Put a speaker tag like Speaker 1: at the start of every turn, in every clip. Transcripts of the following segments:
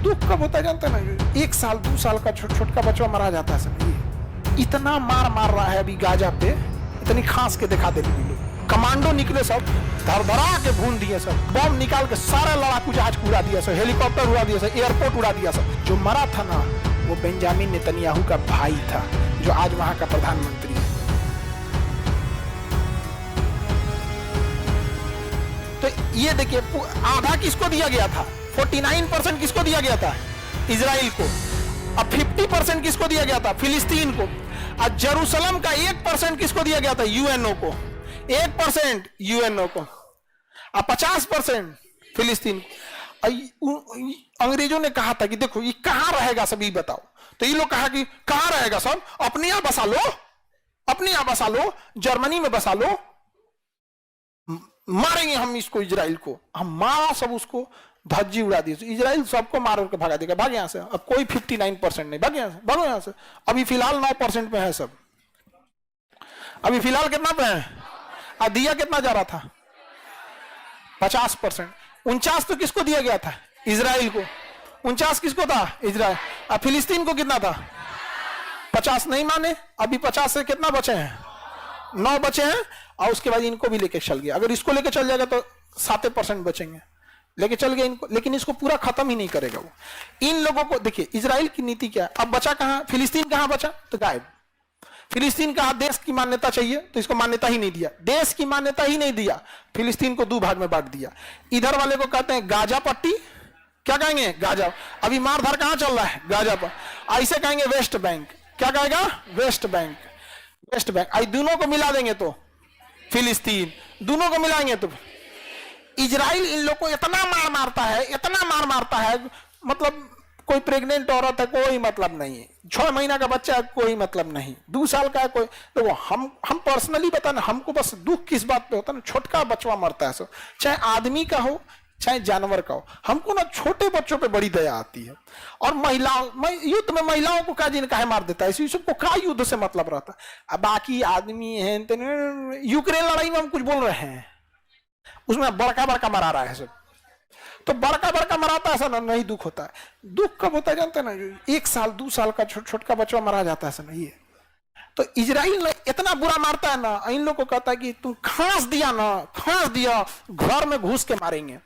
Speaker 1: दुख कब होता है जानते ना, 1 साल 2 साल का छोटा बच्चा मरा जाता है सब। ये इतना मार मार रहा है अभी गाजा पे, इतनी खांस के दिखा दे लोग। कमांडो निकले सब, धरधरा के भून दिए सब, बम निकाल के सारा लड़ाकू जहाज को उड़ा दिया सब, हेलीकॉप्टर उड़ा दिया सब, एयरपोर्ट उड़ा दिया सब। जो मरा था ना वो बेंजामिन नेतन्याहू का भाई था, जो आज वहां का प्रधानमंत्री है। तो ये देखिए, आधा किसको दिया गया था, 49% किसको दिया गया था, इजराइल को। अब 50% किसको दिया गया था, फिलिस्तीन को। और जेरूसलम का 1% किसको दिया गया था, यूएनओ को। 1% यूएनओ को और 50% फिलिस्तीन। अंग्रेजों ने कहा था कि देखो ये कहां रहेगा सब, ये बताओ। तो ये लोग कहा कि कहां रहेगा सब, अपने यहां बसा लो, अपने यहां बसा लो, जर्मनी में बसा लो, मारेंगे हम इसको, इजराइल को। हम मारा सब, उसको धज्जी उड़ा दी। इजराइल सबको मार के भगा देगा, भाग यहां से। अब कोई 59% नहीं, भाग यहां से, भागो यहां से। अभी फिलहाल 9% पे है सब, अभी फिलहाल कितना पे है। और दिया कितना जा रहा था, 50%। 49 तो किसको दिया गया था, इजराइल को। 49 किसको था, इजराइल। और फिलिस्तीन को कितना था, 50 नहीं माने। अभी 50 से कितना बचे हैं, 9 बचे हैं। और उसके बाद इनको भी लेके चल गया। अगर इसको लेके चल जाएगा तो 7% बचेंगे, लेके चल गया इनको। लेकिन इसको पूरा खत्म ही नहीं करेगा वो। इन लोगों को देखिए, इजराइल की नीति क्या है। अब बचा कहां, फिलिस्तीन कहां बचा, तो गायब। फिलिस्तीन कहा देश की मान्यता चाहिए, तो इसको मान्यता ही नहीं दिया, देश की मान्यता ही नहीं दिया। फिलिस्तीन को 2 भाग में बांट दिया। इधर वाले को कहते हैं गाजा पट्टी, क्या कहेंगे, गाजा। अभी मारधार कहां चल रहा है, गाजा पर। ऐसे कहेंगे वेस्ट बैंक, क्या कहेगा, वेस्ट बैंक, वेस्ट बैंक। आई दोनों को मिला देंगे तो फिलिस्तीन, दोनों को मिलाएंगे तो इजराइल। इन लोग को इतना मार मारता है, इतना मार मारता है, मतलब कोई प्रेग्नेंट औरत है कोई मतलब नहीं है, 6 महीना का बच्चा है कोई मतलब नहीं, 2 साल का है कोई। तो हम पर्सनली बता ना, हमको बस दुख किस बात पे होता है ना, छोटका बच्चा मरता है सो, चाहे आदमी का हो चाहे जानवर का हो, हमको ना छोटे बच्चों पे बड़ी दया आती है। और महिलाओं, युद्ध में महिलाओं को क्या जिनका है मार देता है, इसी सबको क्या युद्ध से मतलब रहता है। अब बाकी आदमी है, यूक्रेन लड़ाई में हम कुछ बोल रहे हैं, उसमें बड़का बड़का मरा रहा है सब। तो बड़का बड़का मराता है ना, नहीं दुख होता है। दुख कब होता है जानते हैं ना, 1 साल 2 साल का छोटा बच्चा मरा जाता है सब। ये तो इजराइल ने इतना बुरा मारता है ना, इन लोग को कहता है कि तुम खांस दिया ना, खांस दिया, घर में घुस के मारेंगे।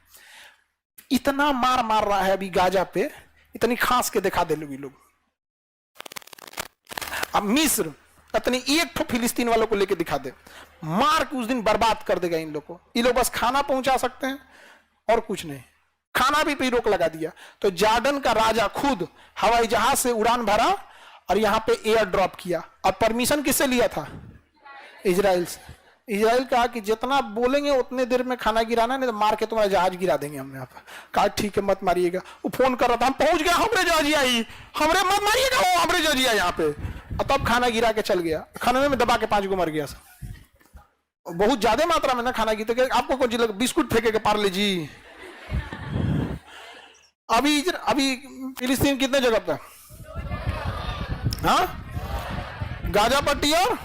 Speaker 1: इतना मार मार रहा है अभी गाजा पे, इतनी खांस के दिखा दे लोग। अब मिस्र इतनी एक ठो फिलिस्तीन वालों को लेके दिखा दे, मार के उस दिन बर्बाद कर देगा इन लोग को। ये लोग बस खाना पहुंचा सकते हैं और कुछ नहीं, खाना भी पे रोक लगा दिया। तो जॉर्डन का राजा खुद हवाई जहाज से उड़ान भरा और यहां पे एयर ड्रॉप किया। और परमिशन किससे लिया था, इजराइल से। इजराइल कहा कि जितना बोलेंगे उतने देर में खाना गिराना, नहीं तो मार के तुम्हारा जहाज गिरा देंगे हम यहाँ पर। कहा ठीक है मत मारिएगा। वो फोन कर रहा था, हम पहुंच गए, हमरे जहाज आई, हमरे मत मारिएगा, वो हमरे जहाज आई यहाँ पे। और तब खाना गिरा के चल गया, खाने में दबा के 5 को मर गया सब। बहुत ज्यादा मात्रा में ना खाना की। तो आपको कौन चीज, बिस्कुट फेंके के पार्ले जी। अभी फिलिस्तीन कितने जगह पे, हाँ, गाजा पट्टी और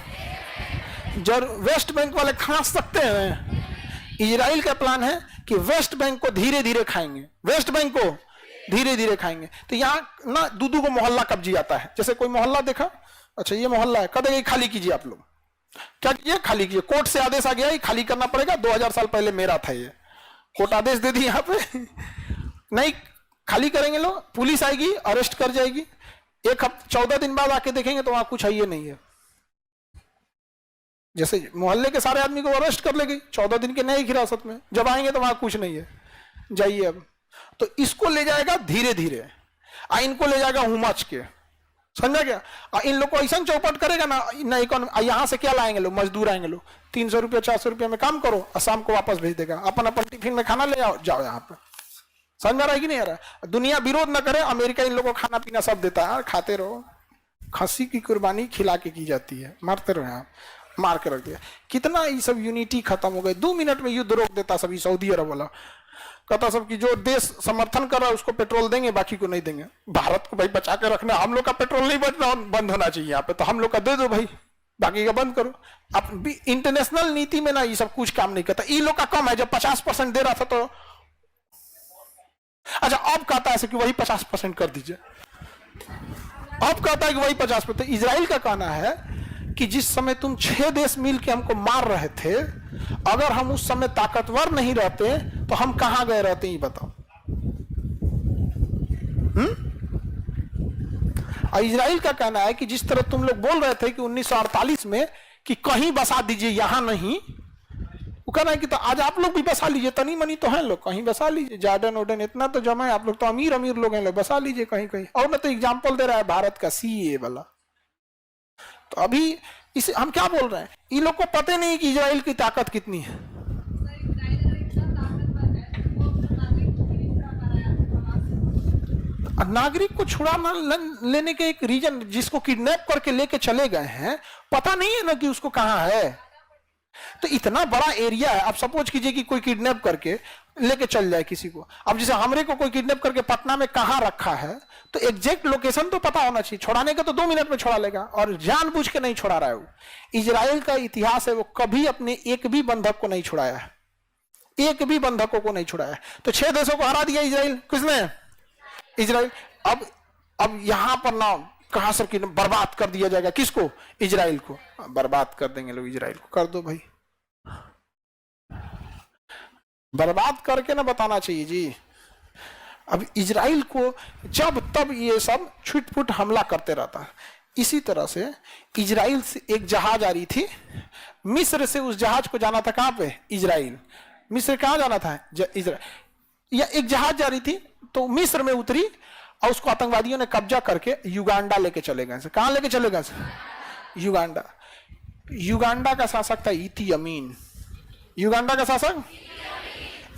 Speaker 1: वेस्ट बैंक वाले खा सकते हैं। इजराइल का प्लान है कि वेस्ट बैंक को धीरे धीरे खाएंगे, वेस्ट बैंक को धीरे धीरे खाएंगे। तो यहाँ ना दूधू को मोहल्ला कब्जी आता है। जैसे कोई मोहल्ला देखा, अच्छा ये मोहल्ला है, कदेंगे खाली कीजिए आप लोग, क्या कीजिए, खाली कीजिए। कोर्ट से आदेश आ गया, ये खाली करना पड़ेगा, 2000 साल पहले मेरा था ये, कोर्ट आदेश दे दी यहाँ पे। नहीं खाली करेंगे लोग, पुलिस आएगी, अरेस्ट कर जाएगी। 14 दिन बाद आके देखेंगे तो वहां कुछ है ही नहीं है। जैसे मोहल्ले के सारे आदमी को अरेस्ट कर लेगी 14 दिन के न्यायिक हिरासत में, जब आएंगे तो वहां कुछ नहीं है, जाइए अब। तो इसको ले जाएगा धीरे धीरे, इनको ले जाएगा हुमच के, समझा क्या। इन लोग को ऐसा चौपट करेगा ना, यहाँ से क्या लाएंगे लोग, मजदूर आएंगे लोग, 300 रुपया 400 रुपया में काम करो और शाम को वापस भेज देगा। अपन टिफिन में खाना ले आओ, जाओ यहाँ पे। समझ में आ रहा है कि नहीं आ रहा है। दुनिया विरोध ना करे, अमेरिका इन लोगों को खाना पीना सब देता है, खाते रहो। खस्सी की कुर्बानी खिला के की जाती है, मारते रहो यहाँ, मार के रख दिया। कितना ये सब यूनिटी खत्म हो गई। 2 मिनट में युद्ध रोक देता सभी, सऊदी अरब वाला कहता सब कि जो देश समर्थन कर रहा है उसको पेट्रोल देंगे, बाकी को नहीं देंगे। भारत को भाई बचा के रखना, हम लोग का पेट्रोल नहीं बंद होना चाहिए यहाँ पे, तो हम लोग का दे दो भाई, बाकी का बंद करो। अब इंटरनेशनल नीति में ना ये सब कुछ काम नहीं करता। ये लोग का कम है, जब 50% दे रहा था तो अच्छा, अब कहता है कि वही 50% कर दीजिए, अब कहता है कि वही 50%। इजराइल का कहना है कि जिस समय तुम 6 देश मिल के हमको मार रहे थे, अगर हम उस समय ताकतवर नहीं रहते तो हम कहां गए रहते, ये बताओ। और इजराइल का कहना है कि जिस तरह तुम लोग बोल रहे थे कि 1948 में कि कहीं बसा दीजिए, यहां नहीं, वो कहना है कि तो आज आप लोग भी बसा लीजिए, तनी मनी तो हैं लोग, कहीं बसा लीजिए, जार्डन ओडन इतना तो जमा है, आप लोग तो अमीर अमीर लोग हैं, लोग बसा लीजिए कहीं कहीं। और मैं तो एग्जांपल दे रहा है भारत का सीए वाला। तो अभी इसे हम क्या बोल रहे हैं, इन लोग को पता नहीं कि इजराइल की ताकत कितनी है। नागरिक को छुड़ा लेने के एक रीजन, जिसको किडनैप करके लेके चले गए हैं, पता नहीं है ना कि उसको कहां है। तो इतना बड़ा एरिया है, आप सपोज कीजिए कि कोई किडनैप करके लेके चल जाए किसी को। अब जैसे हमरे को कोई किडनैप करके पटना में कहां रखा है, तो एग्जैक्ट लोकेशन तो पता होना चाहिए। छुड़ाने का तो 2 मिनट में छुड़ा लेगा, और जानबूझ के नहीं छुड़ा रहा है वो। इजराइल का इतिहास है, वो कभी अपने एक भी बंधक को नहीं छुड़ाया है, एक भी बंधकों को नहीं छुड़ाया। तो 6 देशों को हरा दिया इजराइल, किसने? इजराइल। अब यहां पर ना कहां सब की बर्बाद कर दिया जाएगा, किसको? इजराइल को बर्बाद कर देंगे लोग। इजराइल को कर दो भाई, बर्बाद करके ना बताना चाहिए जी। अब इजराइल को जब तब ये सब छुटपुट हमला करते रहता है। इसी तरह से इजराइल से एक जहाज आ रही थी, मिस्र से उस जहाज को जाना था कहां पे? इजराइल। मिस्र कहां जाना था? इजराइल। या एक जहाज जा रही थी तो मिस्र में उतरी, और उसको आतंकवादियों ने कब्जा करके युगांडा लेके चले गए। कहां लेके चले गए? युगांडा। युगांडा का शासक था इती अमीन। युगांडा का शासक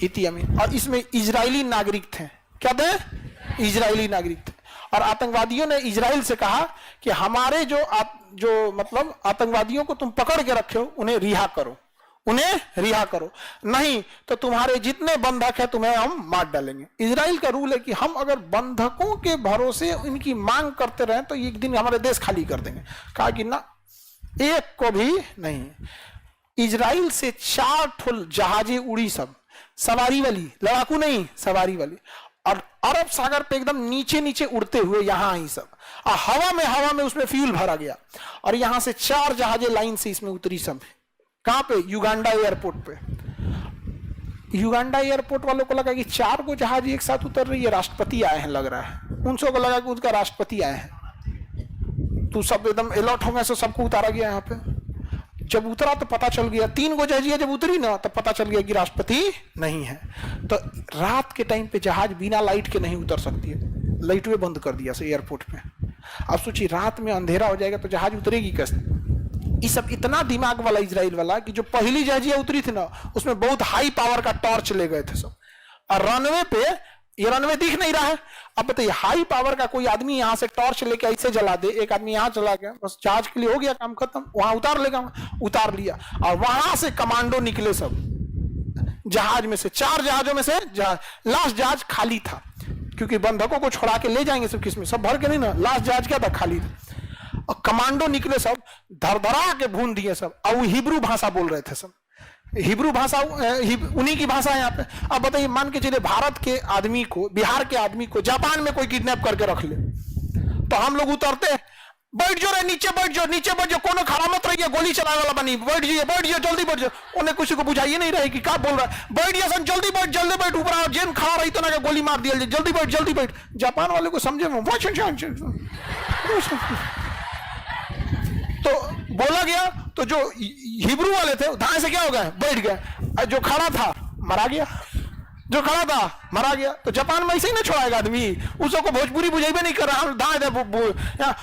Speaker 1: इती अमीन, और इसमें इजरायली नागरिक थे। क्या थे? इजरायली नागरिक थे। और आतंकवादियों ने इजराइल से कहा कि हमारे जो मतलब आतंकवादियों को तुम पकड़ के रखे हो, उन्हें रिहा करो, उन्हें रिहा करो, नहीं तो तुम्हारे जितने बंधक है तुम्हें हम मार डालेंगे। इजराइल का रूल है कि हम अगर बंधकों के भरोसे इनकी मांग करते रहे तो एक दिन हमारे देश खाली कर देंगे। कहा कि ना, एक को भी नहीं। इजराइल से 4 ठुल जहाजें उड़ी, सब सवारी वाली, लड़ाकू नहीं, सवारी वाली, और अरब सागर पे एकदम नीचे नीचे उड़ते हुए यहां आई सब, और हवा में उसमें फ्यूल भरा गया, और यहां से 4 जहाजें लाइन से इसमें उतरी सब। कहां पे? युगांडा एयरपोर्ट पे। युगांडा एयरपोर्ट वालों को लगा कि 4 को जहाज एक साथ उतर रही है, राष्ट्रपति आए हैं लग रहा है। उनसे को लगा कि उनका राष्ट्रपति आए हैं, तो सब एकदम अलर्ट हो गए, सबको उतारा गया यहाँ पे। जब उतरा तो पता चल गया, 3 गो जहाजियां जब उतरी ना, तब पता चल गया कि राष्ट्रपति नहीं है। तो रात के टाइम पे जहाज बिना लाइट के नहीं उतर सकती है, लाइट वे बंद कर दिया एयरपोर्ट पे। अब सोचिए रात में अंधेरा हो जाएगा तो जहाज उतरेगी कैसे? ये सब इतना दिमाग वाला इजराइल वाला कि जो पहली जहाजिया उतरी थी ना, उसमें बहुत हाई पावर का टॉर्च ले गए थे सब, और रनवे पे ये रनवे दिख नहीं रहा है। अब बताइए, हाई पावर का कोई आदमी यहां से टॉर्च लेके ऐसे जला दे, एक आदमी यहां चला गया, बस जहाज के लिए हो गया काम खत्म, वहां उतार लेगा, उतार लिया। और वहां से कमांडो निकले सब जहाज में से, 4 जहाजों में से लास्ट जहाज खाली था, क्योंकि बंधकों को छोड़ा के ले जाएंगे सब, किसमें सब भर के नहीं ना, लास्ट जहाज क्या था? खाली था। और कमांडो निकले सब, धरधरा के भून दिए सब, और वो हिब्रू भाषा बोल रहे थे सब। हिब्रू भाषा उन्हीं की भाषा है यहाँ पे। अब बताइए, मान के चलिए भारत के आदमी को, बिहार के आदमी को जापान में कोई किडनैप करके रख ले, तो हम लोग उतरते, बैठ जाओ रे, नीचे बैठ जाओ, नीचे बैठ जाओ, कोनो खड़ा मत रहिए, गोली चलाने वाला बनी, बैठ जाइए, जल्दी बैठ जाओ। उन्हें किसी को बुझाइए नहीं रहे कि क्या बोल रहा है, बैठ जाइए सन, जल्दी बैठ, ऊपर आओ, जेन खड़ा रही तो ना गोली मार दिया, जल्दी बैठ। जापान वाले को समझे में तो बोला गया, तो जो हिब्रू वाले थे दाएं से क्या हो गए? बैठ गए। जो खड़ा था मरा गया, तो जापान में ऐसे ही ना छोड़ाएगा आदमी, उसको भोजपुरी बुझेबे नहीं कर रहा, दाएं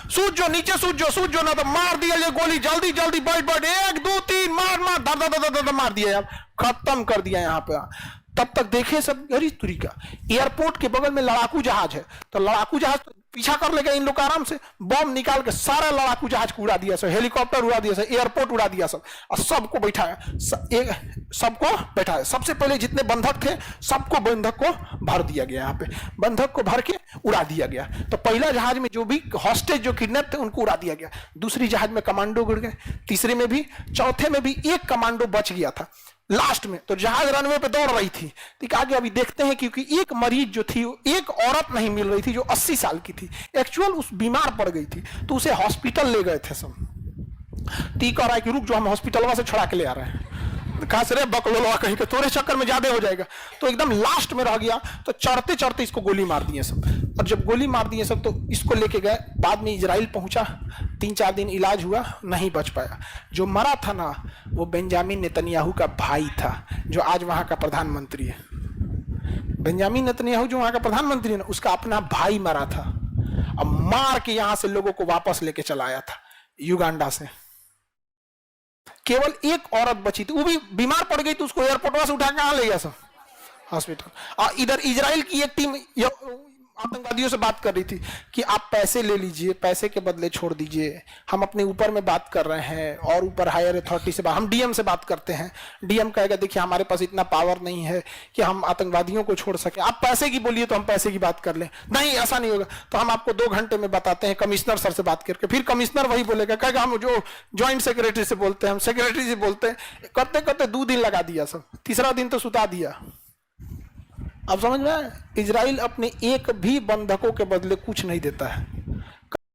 Speaker 1: सूझ जो, नीचे सूझ जो ना, तो मार दिया ये गोली, जल्दी बैठ, 1 2 3 मार, धर मार दिया, खत्म कर दिया यहाँ पे। तब तक देखे सब गरी तुरी का। एयरपोर्ट के बगल में लड़ाकू जहाज है, तो लड़ाकू जहाज पीछा कर लेगा इन लोग आराम से, बम निकाल के सारा लड़ाकू जहाज को उड़ा दिया सब, हेलीकॉप्टर उड़ा दिया सब, एयरपोर्ट उड़ा दिया सब, और सबको बैठाया। सबसे पहले जितने बंधक थे सबको बंधक को भर दिया गया, यहाँ पे बंधक को भर के उड़ा दिया गया। तो पहला जहाज में जो भी हॉस्टेज जो किडनैप थे उनको उड़ा दिया गया, दूसरी जहाज में कमांडो गिर गए, तीसरे में भी, चौथे में भी एक कमांडो बच गया था। लास्ट में तो जहाज रनवे पे दौड़ रही थी, ठीक आगे अभी देखते हैं, क्योंकि एक मरीज जो थी, एक औरत नहीं मिल रही थी जो 80 साल की थी, एक्चुअल उस बीमार पड़ गई थी, तो उसे हॉस्पिटल ले गए थे सब। ठीक कह रहा है कि रुक जो हम हॉस्पिटल से छुड़ा के ले आ रहे हैं, कहा से रे बकलोलवा कहीं के तोरे चक्कर में ज्यादा हो जाएगा। तो एकदम लास्ट में रह गया, तो चढ़ते चढ़ते इसको गोली मार दिए सब, और जब गोली मार दिए सब तो इसको लेके गए, बाद में इजराइल पहुंचा, 3-4 दिन इलाज हुआ, नहीं बच पाया। जो मरा था ना वो बेंजामिन नेतन्याहू का भाई था, जो आज वहां का प्रधानमंत्री है। बेंजामिन नेतन्याहू जो वहां का प्रधानमंत्री है ना, उसका अपना भाई मरा था, अब मार के यहां से लोगों को वापस लेके चला आया था युगांडा से। केवल एक औरत बची थी, वो भी बीमार पड़ गई, तो उसको एयरपोर्ट से उठा के कहां ले गया सब, हॉस्पिटल। और इधर इजराइल की एक टीम आतंकवादियों से बात कर रही थी कि आप पैसे ले लीजिए, पैसे के बदले छोड़ दीजिए, हम अपने ऊपर में बात कर रहे हैं, और ऊपर हायर अथॉरिटी से हम डीएम से बात करते हैं, डीएम कहेगा देखिए हमारे पास इतना पावर नहीं है कि हम आतंकवादियों को छोड़ सके, आप पैसे की बोलिए तो हम पैसे की बात कर लें, नहीं ऐसा नहीं होगा, तो हम आपको 2 घंटे में बताते हैं, कमिश्नर सर से बात करके। फिर कमिश्नर वही बोलेगा, कहेगा हम जो ज्वाइंट सेक्रेटरी से बोलते हैं, हम सेक्रेटरी से बोलते हैं, करते करते 2 दिन लगा दिया सब, 3रा दिन तो सुता दिया। अब समझ में, इजराइल अपने एक भी बंधकों के बदले कुछ नहीं देता है।